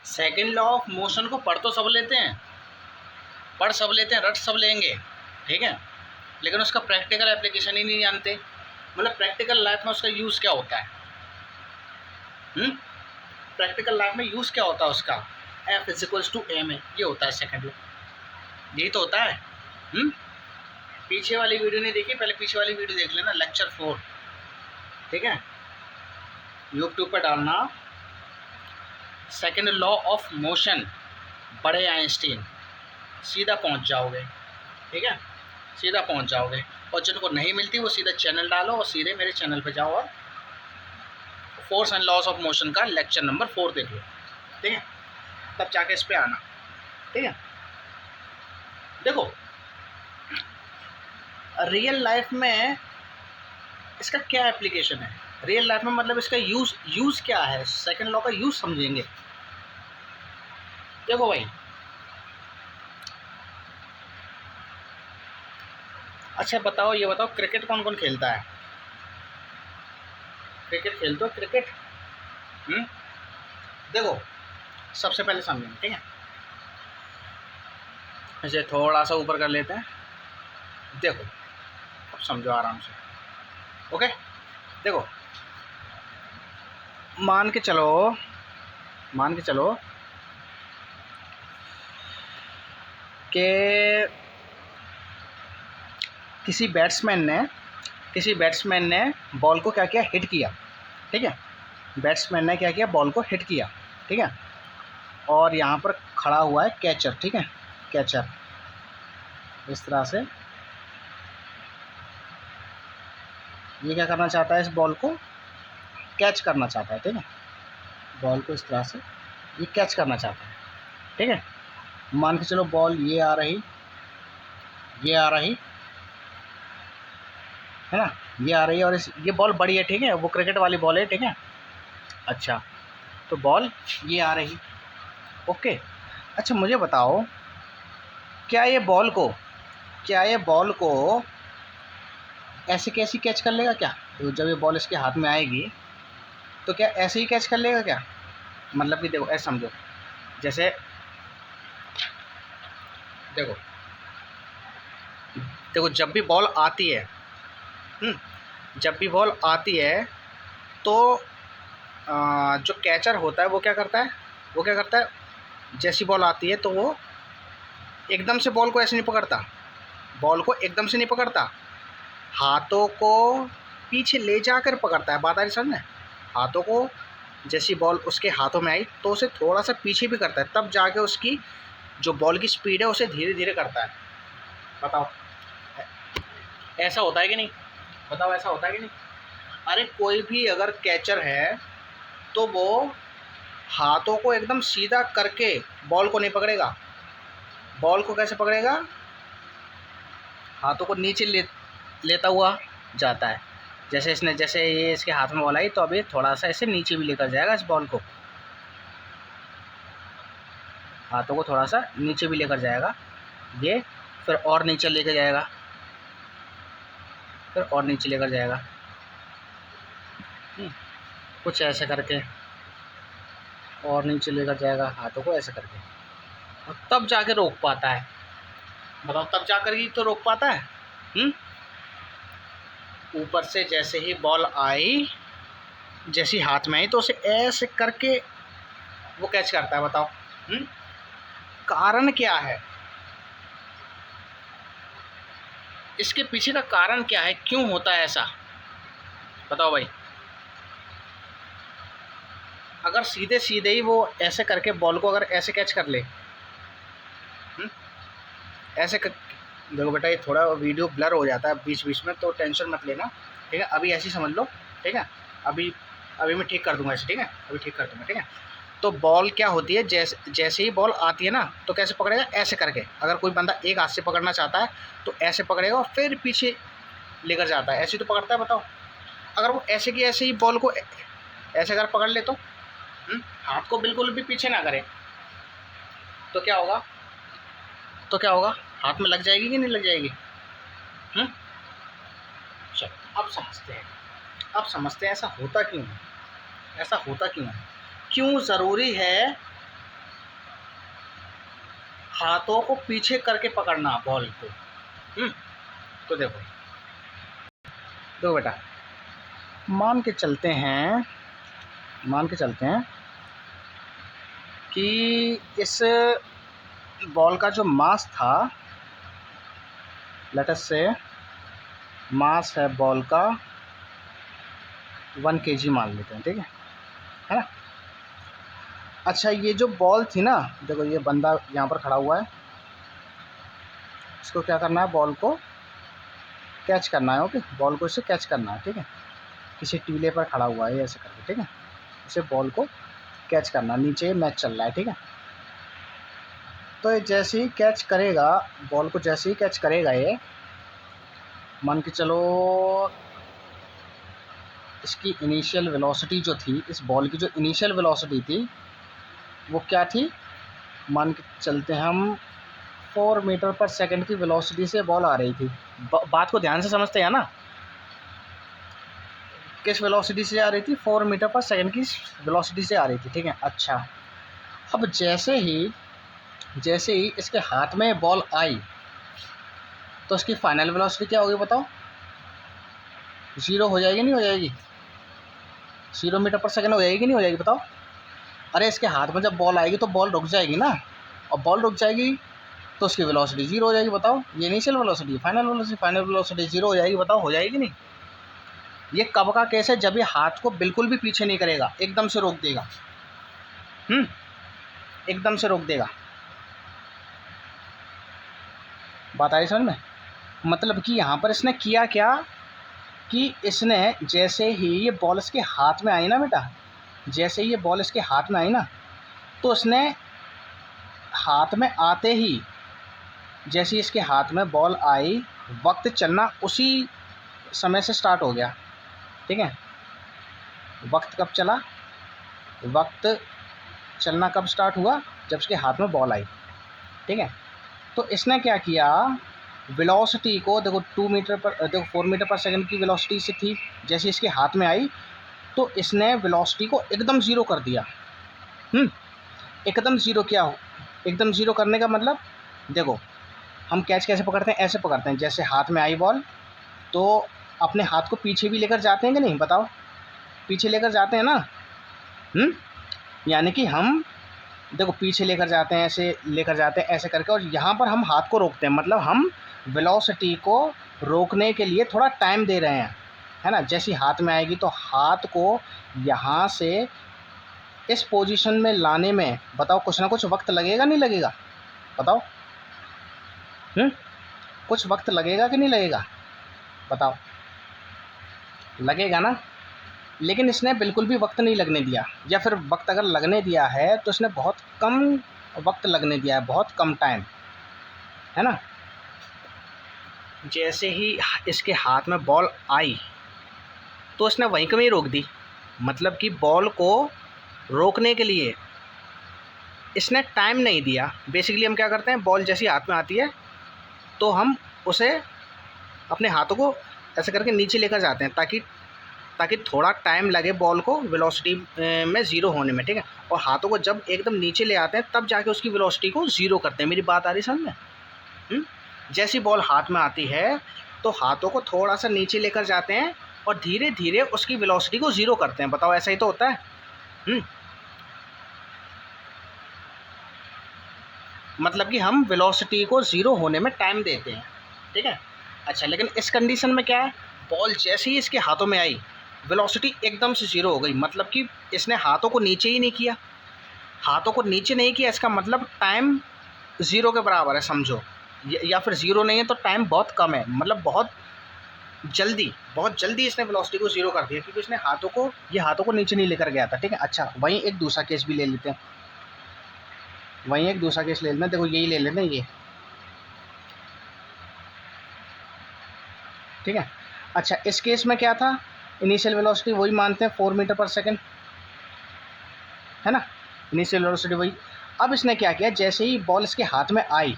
Second law of motion को पढ़ तो सब लेते हैं, पढ़ सब लेते हैं, रट सब लेंगे, ठीक है, लेकिन उसका प्रैक्टिकल एप्लीकेशन ही नहीं जानते। मतलब प्रैक्टिकल लाइफ में उसका यूज़ क्या होता है, प्रैक्टिकल लाइफ में यूज़ क्या होता है उसका, F = ma, ये होता है सेकंड लॉ, यही तो होता है। पीछे वाली वीडियो नहीं देखी, पहले पीछे वाली वीडियो देख लेना, लेक्चर 4, ठीक है, यूट्यूब पर डालना सेकंड लॉ ऑफ मोशन बड़े आइंस्टीन, सीधा पहुंच जाओगे, ठीक है, सीधा पहुंच जाओगे। और जिनको नहीं मिलती वो सीधा चैनल डालो और सीधे मेरे चैनल पे जाओ और force and loss of motion का लेक्चर नंबर 4 देख लो, ठीक है, तब जाके इस पे आना, ठीक है। देखो रियल लाइफ में इसका क्या एप्लीकेशन है, रियल लाइफ में मतलब इसका यूज़ क्या है, सेकंड लॉ का यूज़ समझेंगे। देखो भाई, अच्छा बताओ, ये बताओ क्रिकेट कौन कौन खेलता है, क्रिकेट खेलते हो क्रिकेट? देखो सबसे पहले समझेंगे, ठीक है, इसे थोड़ा सा ऊपर कर लेते हैं। देखो अब समझो आराम से, ओके। देखो मान के चलो कि किसी बैट्समैन ने बॉल को क्या किया, हिट किया, ठीक है, बैट्समैन ने क्या किया, बॉल को हिट किया, ठीक है, और यहाँ पर खड़ा हुआ है कैचर, ठीक है, कैचर इस तरह से ये क्या करना चाहता है, इस बॉल को कैच करना चाहता है, ठीक है, बॉल को इस तरह से ये कैच करना चाहता है, ठीक है। मान के चलो बॉल ये आ रही है ना, ये आ रही है और ये बॉल बड़ी है, ठीक है, वो क्रिकेट वाली बॉल है, ठीक है। अच्छा तो बॉल ये आ रही, ओके। अच्छा मुझे बताओ, क्या ये बॉल को ऐसे कैसी कैच कर लेगा क्या? तो जब ये बॉल इसके हाथ में आएगी तो क्या ऐसे ही कैच कर लेगा क्या? मतलब कि देखो ऐसे समझो, जैसे देखो जब भी बॉल आती है तो जो कैचर होता है वो क्या करता है, जैसी बॉल आती है तो वो एकदम से बॉल को ऐसे नहीं पकड़ता, हाथों को पीछे ले जाकर पकड़ता है। बात आ रही समझ में? हाथों को जैसी बॉल उसके हाथों में आई तो उसे थोड़ा सा पीछे भी करता है, तब जाके उसकी जो बॉल की स्पीड है उसे धीरे धीरे करता है। बताओ ऐसा होता है कि नहीं? अरे कोई भी अगर कैचर है तो वो हाथों को एकदम सीधा करके बॉल को नहीं पकड़ेगा। बॉल को कैसे पकड़ेगा? हाथों को नीचे लेता हुआ जाता है। जैसे ये इसके हाथ में बॉल आई तो अभी थोड़ा सा ऐसे नीचे भी लेकर जाएगा, इस बॉल को हाथों को थोड़ा सा नीचे भी लेकर जाएगा, ये फिर और नीचे लेकर जाएगा, कुछ ऐसे करके और नीचे लेकर जाएगा हाथों को ऐसे करके, और तब जाके रोक पाता है। बताओ तब जाकर ही तो रोक पाता है। ऊपर से जैसे ही बॉल आई, जैसी हाथ में आई तो उसे ऐसे करके वो कैच करता है। बताओ कारण क्या है? इसके पीछे का कारण क्या है, क्यों होता है ऐसा? बताओ भाई। अगर सीधे ही वो ऐसे करके बॉल को अगर ऐसे कैच कर ले, देखो बेटा ये थोड़ा वीडियो ब्लर हो जाता है बीच बीच में, तो टेंशन मत लेना, ठीक है। अभी ऐसे ही समझ लो, ठीक है। अभी मैं ठीक कर दूंगा ऐसे, ठीक है, ठीक है। तो बॉल क्या होती है, जैसे ही बॉल आती है ना तो कैसे पकड़ेगा? ऐसे करके। अगर कोई बंदा एक हाथ से पकड़ना चाहता है तो ऐसे पकड़ेगा और फिर पीछे लेकर जाता है, ऐसे तो पकड़ता है। बताओ अगर वो ऐसे की ऐसे ही बॉल को ऐसे अगर पकड़ ले तो हाथ को बिल्कुल भी पीछे ना करे तो क्या होगा? हाथ में लग जाएगी कि नहीं लग जाएगी? चलो अब समझते हैं ऐसा होता क्यों है, क्यों ज़रूरी है हाथों को पीछे करके पकड़ना बॉल को। तो देखो बेटा, मान के चलते हैं कि इस बॉल का जो मास था, लेट अस से मास है बॉल का 1 kg मान लेते हैं, ठीक है ना। अच्छा, ये जो बॉल थी ना, देखो ये बंदा यहाँ पर खड़ा हुआ है, इसको क्या करना है, बॉल को कैच करना है। ओके, बॉल को इससे कैच करना है, ठीक है। किसी टीले पर खड़ा हुआ है ऐसे करके, ठीक है। इसे बॉल को कैच करना, नीचे मैच चल रहा है, ठीक है। तो ये जैसे ही कैच करेगा बॉल को, जैसे ही कैच करेगा ये, मान के चलो इसकी इनिशियल वेलोसिटी जो थी, इस बॉल की जो इनिशियल वेलोसिटी थी वो क्या थी, मान के चलते हैं हम 4 मीटर पर सेकंड की वेलोसिटी से बॉल आ रही थी। बात को ध्यान से समझते हैं ना, किस वेलोसिटी से आ रही थी, 4 मीटर पर सेकंड की वेलोसिटी से आ रही थी, ठीक है। अच्छा, अब जैसे ही इसके हाथ में बॉल आई तो इसकी फाइनल वेलोसिटी क्या होगी बताओ, 0 हो जाएगी नहीं हो जाएगी, 0 मीटर पर सेकंड हो जाएगी नहीं हो जाएगी बताओ। अरे इसके हाथ में जब बॉल आएगी तो बॉल रुक जाएगी ना, और बॉल रुक जाएगी तो उसकी वेलोसिटी 0 हो जाएगी। बताओ, ये इनिशियल वेलोसिटी, फाइनल वेलोसिटी 0 हो जाएगी। बताओ हो जाएगी नहीं। ये कब का केस है, जब ये हाथ को बिल्कुल भी पीछे नहीं करेगा, एकदम से रोक देगा, एकदम से रोक देगा। बात आई समझ में। मतलब कि यहाँ पर इसने किया क्या कि इसने जैसे ही ये बॉल इसके हाथ में आई ना बेटा, जैसे ही ये बॉल इसके हाथ में आई ना, तो इसने हाथ में आते ही, जैसे इसके हाथ में बॉल आई, वक्त चलना उसी समय से स्टार्ट हो गया, ठीक है। वक्त कब चला, वक्त चलना कब स्टार्ट हुआ, जब इसके हाथ में बॉल आई, ठीक है। तो इसने क्या किया, वेलोसिटी को देखो 2 मीटर पर, देखो 4 मीटर पर सेकंड की वेलोसिटी से थी, जैसे इसके हाथ में आई तो इसने वेलोसिटी को एकदम 0 कर दिया। एकदम 0 क्या हो, एकदम 0 करने का मतलब, देखो हम कैच कैसे पकड़ते हैं, ऐसे पकड़ते हैं, जैसे हाथ में आई बॉल तो अपने हाथ को पीछे भी लेकर जाते हैं कि नहीं, बताओ, पीछे लेकर जाते हैं ना। यानी कि हम देखो पीछे लेकर जाते हैं, ऐसे लेकर जाते हैं ऐसे करके, और यहाँ पर हम हाथ को रोकते हैं, मतलब हम वेलोसिटी को रोकने के लिए थोड़ा टाइम दे रहे हैं, है ना। जैसे हाथ में आएगी तो हाथ को यहाँ से इस पोजीशन में लाने में बताओ कुछ ना कुछ वक्त लगेगा नहीं लगेगा, बताओ। कुछ वक्त लगेगा कि नहीं लगेगा, बताओ। लगेगा ना। लेकिन इसने बिल्कुल भी वक्त नहीं लगने दिया, या फिर वक्त अगर लगने दिया है तो इसने बहुत कम वक्त लगने दिया है, बहुत कम टाइम, है ना। जैसे ही इसके हाथ में बॉल आई तो इसने वहीं कहीं रोक दी, मतलब कि बॉल को रोकने के लिए इसने टाइम नहीं दिया। बेसिकली हम क्या करते हैं, बॉल जैसी हाथ में आती है तो हम उसे अपने हाथों को ऐसे करके नीचे लेकर जाते हैं, ताकि थोड़ा टाइम लगे बॉल को वेलोसिटी में 0 होने में, ठीक है। और हाथों को जब एकदम नीचे ले आते हैं तब जाके उसकी वेलोसिटी को 0 करते हैं। मेरी बात आ रही समझ में। जैसी बॉल हाथ में आती है तो हाथों को थोड़ा सा नीचे लेकर जाते हैं और धीरे धीरे उसकी वेलोसिटी को 0 करते हैं। बताओ ऐसा ही तो होता है। मतलब कि हम वेलोसिटी को 0 होने में टाइम देते हैं, ठीक है। अच्छा, लेकिन इस कंडीशन में क्या है, बॉल जैसे ही इसके हाथों में आई वेलोसिटी एकदम से 0 हो गई, मतलब कि इसने हाथों को नीचे ही नहीं किया। हाथों को नीचे नहीं किया, इसका मतलब टाइम 0 के बराबर है समझो, या फिर 0 नहीं है तो टाइम बहुत कम है, मतलब बहुत जल्दी इसने वेलोसिटी को 0 कर दिया, क्योंकि इसने हाथों को नीचे नहीं लेकर गया था, ठीक है। अच्छा, वहीं एक दूसरा केस भी ले लेते हैं, देखो यही ले लेते हैं ये, ठीक है। अच्छा, इस केस में क्या था, इनिशियल वेलोसिटी वही मानते हैं 4 मीटर पर सेकंड, है ना, इनिशियल वेलोसिटी वही। अब इसने क्या किया, जैसे ही बॉल इसके हाथ में आई,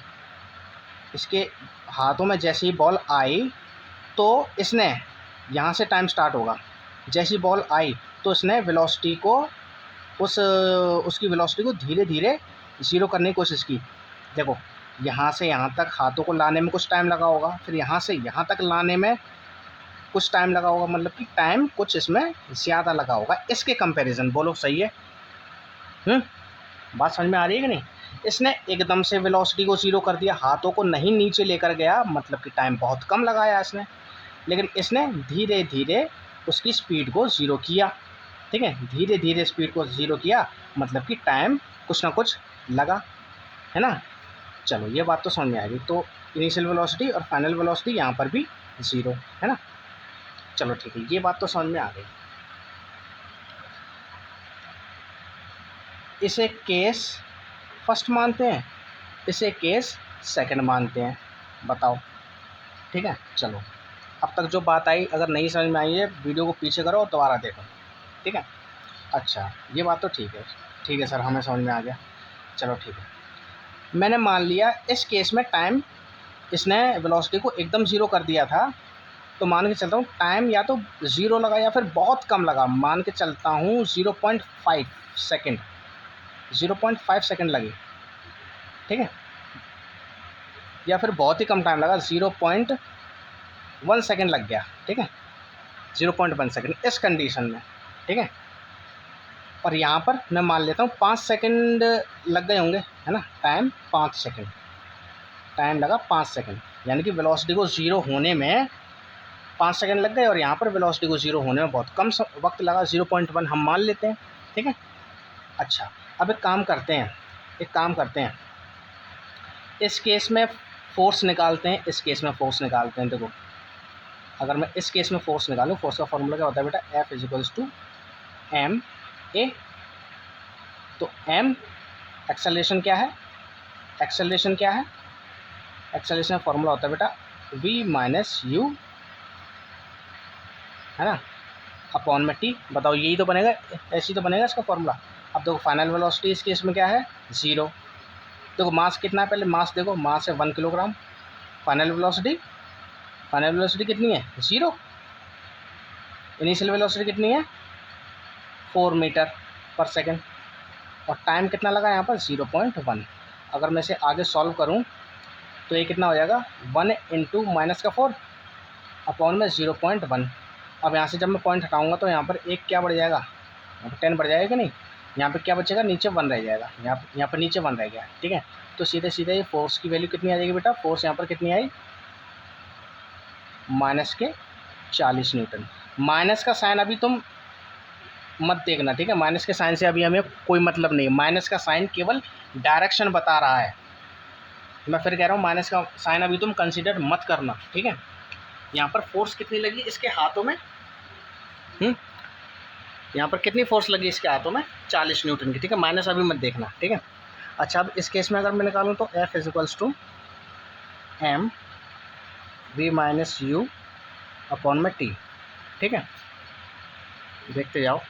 इसके हाथों में जैसे ही बॉल आई तो इसने यहाँ से टाइम स्टार्ट होगा। जैसी बॉल आई तो इसने वेलोसिटी को उसकी वेलोसिटी को धीरे धीरे 0 करने की कोशिश की। देखो यहाँ से यहाँ तक हाथों को लाने में कुछ टाइम लगा होगा, फिर यहाँ से यहाँ तक लाने में कुछ टाइम लगा होगा, मतलब कि टाइम कुछ इसमें ज़्यादा लगा होगा इसके कंपैरिजन। बोलो सही है? बात समझ में आ रही है कि नहीं? इसने एकदम से वेलोसिटी को ज़ीरो कर दिया, हाथों को नहीं नीचे लेकर गया, मतलब कि टाइम बहुत कम लगाया इसने। लेकिन इसने धीरे धीरे उसकी स्पीड को ज़ीरो किया, ठीक है, धीरे धीरे स्पीड को ज़ीरो किया, मतलब कि टाइम कुछ ना कुछ लगा, है ना। चलो ये बात तो समझ में आ गई। तो इनिशियल वेलोसिटी और फाइनल वेलोसिटी यहाँ पर भी ज़ीरो, है ना। चलो ठीक है, ये बात तो समझ में आ गई। इसे केस फर्स्ट मानते हैं, इसे केस सेकंड मानते हैं, बताओ, ठीक है। चलो अब तक जो बात आई, अगर नहीं समझ में आई है वीडियो को पीछे करो और दोबारा देखो, ठीक है। अच्छा ये बात तो ठीक है सर, हमें समझ में आ गया। चलो ठीक है, मैंने मान लिया इस केस में टाइम इसने वेलोसिटी को एकदम ज़ीरो कर दिया था, तो मान के चलता हूँ टाइम या तो ज़ीरो लगा या फिर बहुत कम लगा, मान के चलता हूँ 0.5 सेकेंड, 0.5 सेकेंड लगी, ठीक है, या फिर बहुत ही कम टाइम लगा, 0.1 सेकेंड लग गया, ठीक है, 0.1 सेकेंड इस कंडीशन में, ठीक है। और यहाँ पर मैं मान लेता हूँ 5 सेकेंड लग गए होंगे, है ना, टाइम 5 सेकेंड, टाइम लगा 5 सेकेंड, यानी कि वेलोसिटी को ज़ीरो होने में 5 सेकेंड लग गए, और यहाँ पर वेलोसिटी को ज़ीरो होने में बहुत कम वक्त लगा, 0.1 हम मान लेते हैं, ठीक है। अच्छा अब एक काम करते हैं, इस केस में फोर्स निकालते हैं, इस केस में फोर्स निकालते हैं। देखो अगर मैं इस केस में फोर्स निकालूँ, फोर्स का फॉर्मूला क्या होता है बेटा, F = ma। तो m एक्सेलरेशन क्या है, एक्सेलरेशन फॉर्मूला होता है बेटा v - u, है ना, अपॉन में t। बताओ यही तो बनेगा, ऐसे ही तो बनेगा इसका फॉर्मूला। अब देखो फाइनल वेलोसिटी इस केस में क्या है, 0। देखो मास कितना है, पहले मास देखो, मास है 1 किलोग्राम। फाइनल वेलोसिटी कितनी है, 0। इनिशियल वेलोसिटी कितनी है, 4 मीटर पर सेकेंड, और टाइम कितना लगा यहाँ पर, 0.1। अगर मैं इसे आगे सॉल्व करूँ तो ये कितना हो जाएगा, 1 × -4 अपॉन में 0.1। अब यहाँ से जब मैं पॉइंट हटाऊँगा तो यहाँ पर एक क्या बढ़ जाएगा, यहाँ पर 10 बढ़ जाएगा कि नहीं, यहाँ पे क्या बचेगा, नीचे 1 रह जाएगा, यहाँ पर नीचे 1 रह गया, ठीक है। तो सीधे सीधे ये फोर्स की वैल्यू कितनी आ जाएगी बेटा, फोर्स यहाँ पर कितनी आई, -40 न्यूटन। माइनस का साइन अभी तुम मत देखना, ठीक है, माइनस के साइन से अभी हमें कोई मतलब नहीं, माइनस का साइन केवल डायरेक्शन बता रहा है। मैं फिर कह रहा हूँ माइनस का साइन अभी तुम कंसीडर मत करना, ठीक है। यहाँ पर फोर्स कितनी लगी इसके हाथों में, यहाँ पर कितनी फोर्स लगी इसके हाथों में, 40 न्यूटन की, ठीक है, माइनस अभी मत देखना, ठीक है। अच्छा अब इस केस में अगर मैं निकालूँ तो F = m v - u upon में t, ठीक है। देखते जाओ,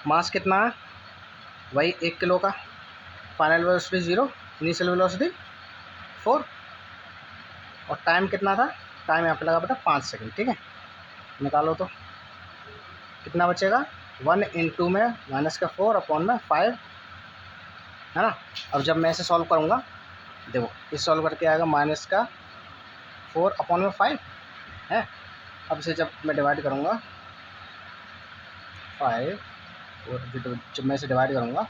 मास कितना है, वही 1 किलो का, फाइनल वेलोसिटी 0, इनिशियल वेलोसिटी 4, और टाइम कितना था, टाइम यहाँ पे लगा बेटा 5 सेकेंड, ठीक है। निकालो तो कितना बचेगा, 1 × में -4 अपॉन में 5, है ना। अब जब मैं इसे सॉल्व करूँगा, देखो इस सॉल्व करके आएगा -4 अपॉन में 5 है। अब इसे जब मैं डिवाइड करूँगा 5, और जब मैं इसे डिवाइड करूँगा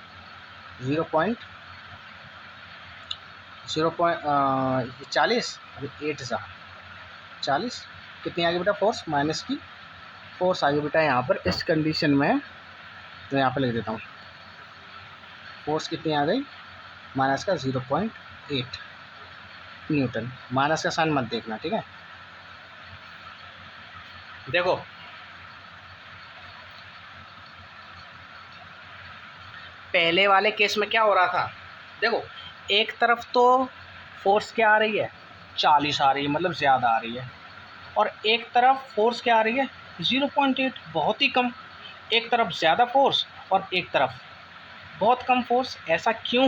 0.40 अभी 8 सा 40, कितनी आ गई बेटा, फोर्स माइनस की फोर्स आ गई बेटा यहाँ पर इस कंडीशन में। तो यहाँ पर लिख देता हूँ, फोर्स कितनी आ गई, माइनस का 0.8 न्यूटन। माइनस का साइन मत देखना, ठीक है। देखो पहले वाले केस में क्या हो रहा था, देखो एक तरफ तो फोर्स क्या आ रही है, 40 आ रही है, मतलब ज़्यादा आ रही है, और एक तरफ फोर्स क्या आ रही है, 0.8, बहुत ही कम। एक तरफ ज़्यादा फोर्स और एक तरफ बहुत कम फोर्स। ऐसा क्यों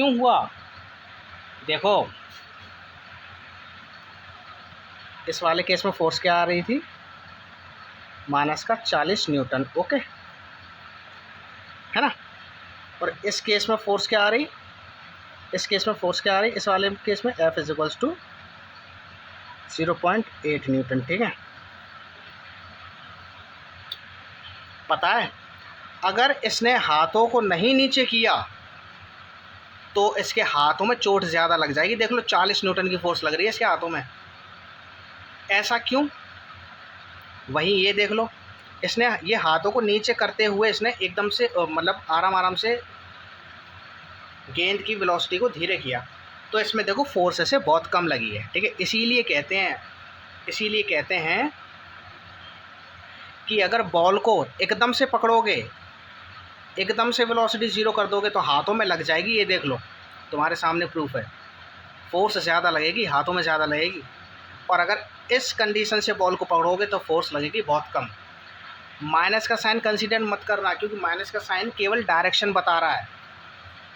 हुआ, देखो इस वाले केस में फोर्स क्या आ रही थी, -40 न्यूटन, ओके, है ना। और इस केस में फोर्स क्या आ रही, इस केस में फोर्स क्या आ रही, इस वाले केस में F is equals to 0.8 newton. ठीक है, पता है अगर इसने हाथों को नहीं नीचे किया तो इसके हाथों में चोट ज़्यादा लग जाएगी। देख लो 40 न्यूटन की फोर्स लग रही है इसके हाथों में। ऐसा क्यों? वहीं ये देख लो, इसने ये हाथों को नीचे करते हुए इसने एकदम से मतलब आराम आराम से गेंद की वेलोसिटी को धीरे किया, तो इसमें देखो फोर्स इसे बहुत कम लगी है। ठीक है, इसीलिए कहते हैं कि अगर बॉल को एकदम से पकड़ोगे, एकदम से वेलोसिटी ज़ीरो कर दोगे तो हाथों में लग जाएगी। ये देख लो, तुम्हारे सामने प्रूफ है, फोर्स ज़्यादा लगेगी, हाथों में ज़्यादा लगेगी। और अगर इस कंडीशन से बॉल को पकड़ोगे तो फोर्स लगेगी बहुत कम। माइनस का साइन कंसीडर मत करना, क्योंकि माइनस का साइन केवल डायरेक्शन बता रहा है।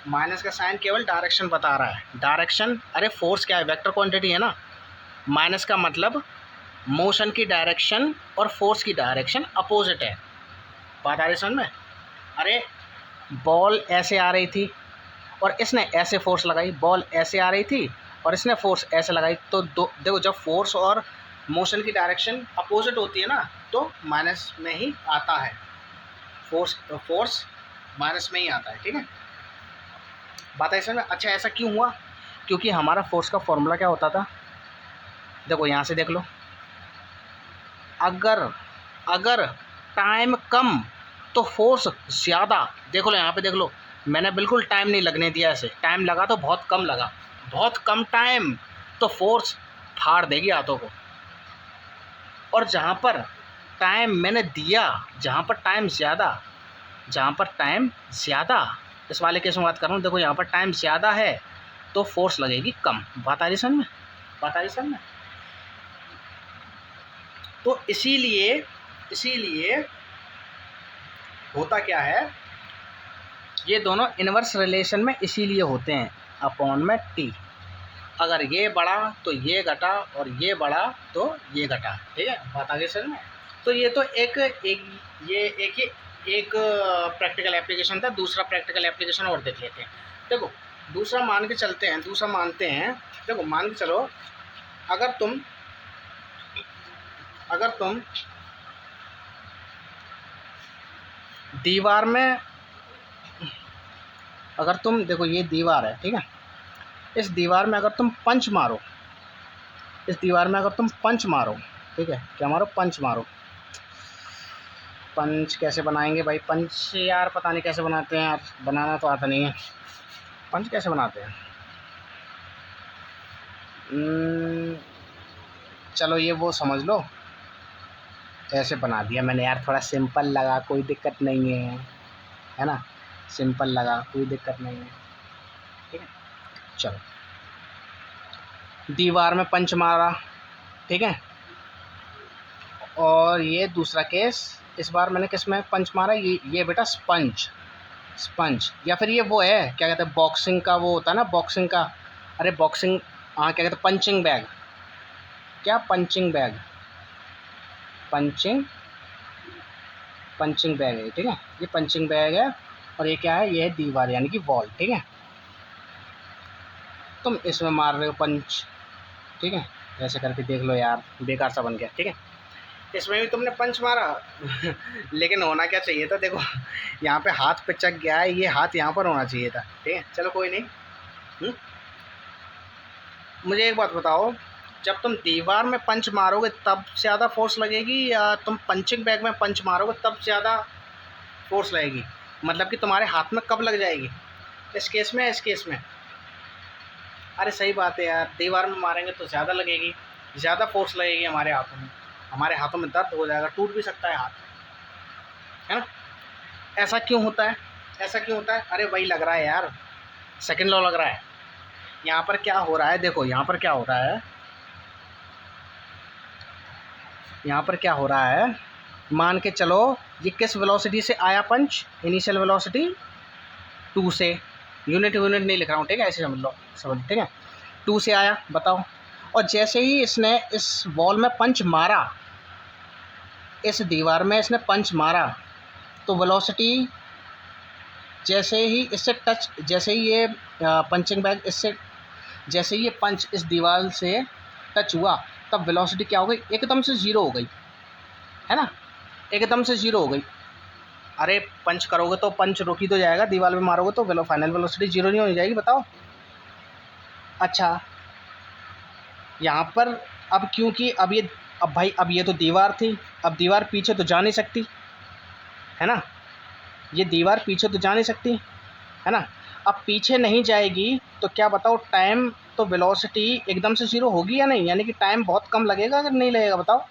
माइनस का साइन केवल डायरेक्शन बता रहा है। डायरेक्शन, अरे फोर्स क्या है, वेक्टर क्वांटिटी है ना। माइनस का मतलब मोशन की डायरेक्शन और फोर्स की डायरेक्शन अपोजिट है। बात आ रही समझ में? अरे बॉल ऐसे आ रही थी और इसने ऐसे फोर्स लगाई, बॉल ऐसे आ रही थी और इसने फोर्स ऐसे लगाई, तो देखो जब फोर्स और मोशन की डायरेक्शन अपोजिट होती है ना तो माइनस में ही आता है। फोर्स माइनस में ही आता है। ठीक है, बात है समझ में? अच्छा, ऐसा क्यों हुआ? क्योंकि हमारा फोर्स का फॉर्मूला क्या होता था, देखो यहाँ से देख लो, अगर टाइम कम तो फोर्स ज़्यादा। देख लो यहाँ पे, देख लो मैंने बिल्कुल टाइम नहीं लगने दिया, ऐसे टाइम लगा तो बहुत कम लगा, बहुत कम टाइम, तो फोर्स फाड़ देगी हाथों को। और जहाँ पर टाइम मैंने दिया, जहाँ पर टाइम ज़्यादा, इस वाले केस में बात कर रहा हूँ, देखो यहाँ पर टाइम ज़्यादा है तो फोर्स लगेगी कम। बात आ रही समझ में? बात आ रही समझ में? तो इसीलिए होता क्या है, ये दोनों इनवर्स रिलेशन में इसीलिए होते हैं, अपॉन में टी। अगर ये बढ़ा तो ये घटा और ये बढ़ा तो ये घटा। ठीक है, बात आगे समझ में? तो ये तो एक प्रैक्टिकल एप्लीकेशन था। दूसरा प्रैक्टिकल एप्लीकेशन और देख लेते हैं। देखो दूसरा मानते हैं, देखो मान के चलो, अगर तुम दीवार में, अगर तुम देखो ये दीवार है, ठीक है, इस दीवार में अगर तुम पंच मारो, ठीक है, क्या मारो, पंच मारो। पंच कैसे बनाएंगे भाई? पंच यार पता नहीं कैसे बनाते हैं यार, बनाना तो आता नहीं है। पंच कैसे बनाते हैं? चलो ये वो समझ लो, ऐसे बना दिया मैंने यार, थोड़ा सिंपल लगा, कोई दिक्कत नहीं है ना, सिंपल लगा, कोई दिक्कत नहीं है। ठीक है, चलो दीवार में पंच मारा, ठीक है, और ये दूसरा केस, इस बार मैंने किस में पंच मारा, ये बेटा स्पंज, या फिर ये वो है क्या कहते हैं, बॉक्सिंग का वो होता है ना, बॉक्सिंग का, अरे बॉक्सिंग, हाँ क्या कहते हैं, पंचिंग बैग, क्या पंचिंग बैग है। ठीक है, ये पंचिंग बैग है और ये क्या है, ये है दीवार यानी कि वॉल। ठीक है, तुम इसमें मार रहे हो पंच, ठीक है, ऐसे करके देख लो यार, बेकार सा बन गया। ठीक है, इसमें भी तुमने पंच मारा लेकिन होना क्या चाहिए था, देखो यहाँ पे हाथ पिचक गया है, ये हाथ यहाँ पर होना चाहिए था। ठीक है, चलो कोई नहीं। मुझे एक बात बताओ, जब तुम दीवार में पंच मारोगे तब ज़्यादा फोर्स लगेगी या तुम पंचिंग बैग में पंच मारोगे तब ज़्यादा फोर्स लगेगी? मतलब कि तुम्हारे हाथ में कब लग जाएगी, इस केस में, इस केस में? अरे सही बात है यार, दीवार में मारेंगे तो ज़्यादा लगेगी, ज़्यादा फोर्स लगेगी हमारे हाथों में दर्द हो जाएगा, टूट भी सकता है हाथ, है ना। ऐसा क्यों होता है? अरे वही लग रहा है यार, सेकंड लॉ लग रहा है। यहाँ पर क्या हो रहा है, देखो यहाँ पर क्या हो रहा है, मान के चलो ये किस वेलोसिटी से आया पंच, इनिशियल वेलोसिटी 2 से, यूनिट नहीं लिख रहा हूँ, ठीक है, ऐसे समझ, ठीक है, 2 से आया, बताओ। और जैसे ही इसने इस वॉल में पंच मारा, इस दीवार में इसने पंच मारा, तो वेलोसिटी जैसे ही इससे टच, जैसे ही ये पंचिंग बैग इससे, जैसे ही ये पंच इस दीवार से टच हुआ, तब वेलोसिटी क्या हो गई, एकदम से ज़ीरो हो गई, है ना, एकदम से ज़ीरो हो गई। अरे पंच करोगे तो पंच रुक ही तो जाएगा, दीवार में मारोगे तो फाइनल वेलोसिटी जीरो नहीं हो जाएगी, बताओ। अच्छा, यहाँ पर अब क्योंकि अब भाई अब ये तो दीवार थी, अब दीवार पीछे तो जा नहीं सकती, है ना, ये दीवार पीछे तो जा नहीं सकती, है ना। अब पीछे नहीं जाएगी तो क्या बताओ, टाइम तो वेलोसिटी एकदम से ज़ीरो होगी या नहीं, यानी कि टाइम बहुत कम लगेगा अगर नहीं लगेगा, बताओ।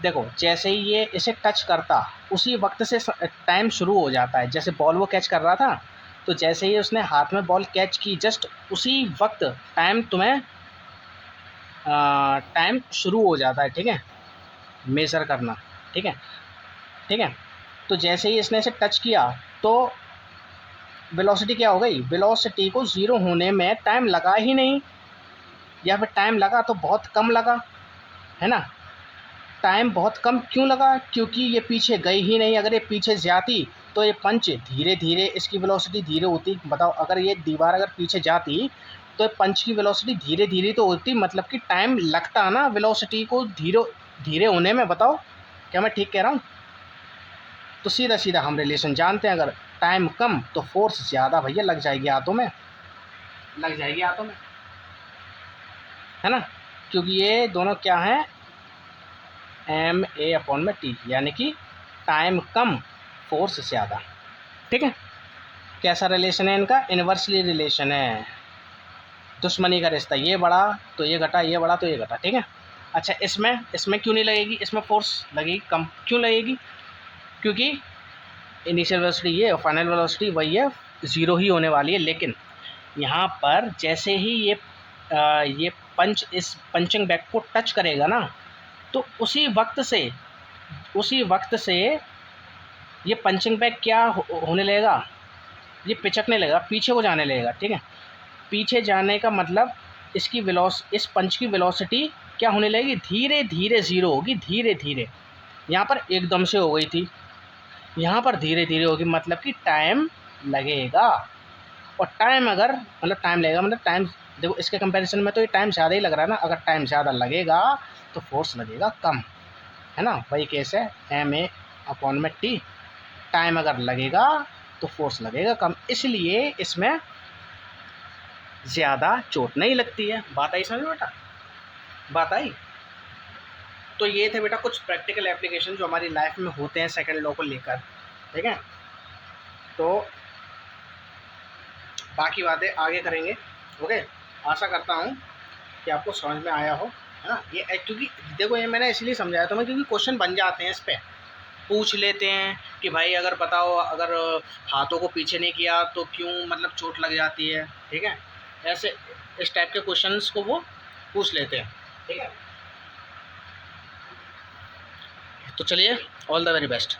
देखो जैसे ही ये इसे टच करता उसी वक्त से टाइम शुरू हो जाता है। जैसे बॉल वो कैच कर रहा था, तो जैसे ही उसने हाथ में बॉल कैच की, जस्ट उसी वक्त टाइम शुरू हो जाता है, ठीक है, मेज़र करना, ठीक है, ठीक है। तो जैसे ही इसने इसे टच किया तो वेलोसिटी क्या हो गई, वेलोसिटी को ज़ीरो होने में टाइम लगा ही नहीं, या फिर टाइम लगा तो बहुत कम लगा, है ना। टाइम बहुत कम क्यों लगा, क्योंकि ये पीछे गई ही नहीं। अगर ये पीछे जाती तो ये पंच धीरे धीरे, इसकी वेलोसिटी धीरे होती। बताओ, अगर ये दीवार अगर पीछे जाती तो पंच की वेलोसिटी धीरे धीरे तो होती, मतलब कि टाइम लगता ना वेलोसिटी को धीरे धीरे होने में। बताओ क्या मैं ठीक कह रहा हूँ। तो सीधा सीधा हम रिलेशन जानते हैं, अगर टाइम कम तो फोर्स ज़्यादा भैया लग जाएगी हाथों में, लग जाएगी हाथों में, है ना, क्योंकि ये दोनों क्या हैं, एम ए अपॉन में टी, यानी कि टाइम कम फोर्स ज़्यादा, ठीक है। कैसा रिलेशन है इनका, इन्वर्सली रिलेशन है, दुश्मनी का रिश्ता, ये बढ़ा तो ये घटा, ये बढ़ा तो ये घटा, ठीक है। अच्छा, इसमें क्यों नहीं लगेगी, इसमें फोर्स लगेगी, कम क्यों लगेगी, क्योंकि इनिशियल वेलोसिटी ये और फाइनल वेलोसिटी वही है, ज़ीरो ही होने वाली है। लेकिन यहाँ पर जैसे ही ये पंच इस पंचिंग बैग को टच करेगा ना, तो उसी वक्त से ये पंचिंग बैग क्या होने लगेगा, ये पिचकने लगेगा, पीछे को जाने लगेगा, ठीक है। पीछे जाने का मतलब इस पंच की वेलोसिटी क्या होने लगेगी, धीरे धीरे ज़ीरो होगी, धीरे धीरे। यहाँ पर एकदम से हो गई थी, यहाँ पर धीरे धीरे होगी, मतलब कि टाइम लगेगा। और टाइम अगर मतलब टाइम लगेगा मतलब टाइम, देखो इसके कंपैरिजन में तो ये टाइम ज़्यादा ही लग रहा है ना। अगर टाइम ज़्यादा लगेगा तो फोर्स लगेगा कम, है ना। वही केस है, एम ए अपॉन में टी, टाइम अगर लगेगा तो फोर्स लगेगा कम, इसलिए इसमें ज़्यादा चोट नहीं लगती है। बात आई समझ में बेटा, बात आई। तो ये थे बेटा कुछ प्रैक्टिकल एप्लीकेशन जो हमारी लाइफ में होते हैं सेकंड लॉ को लेकर, ठीक है। तो बाकी बातें आगे करेंगे, ओके। आशा करता हूँ कि आपको समझ में आया हो, है ना। ये क्योंकि देखो ये मैंने इसलिए समझाया तुम्हें क्योंकि क्वेश्चन बन जाते हैं, इस पर पूछ लेते हैं कि भाई अगर बताओ, अगर हाथों को पीछे नहीं किया तो क्यों मतलब चोट लग जाती है, ठीक है। ऐसे इस टाइप के क्वेश्चंस को वो पूछ लेते हैं, ठीक है। तो चलिए, ऑल द वेरी बेस्ट।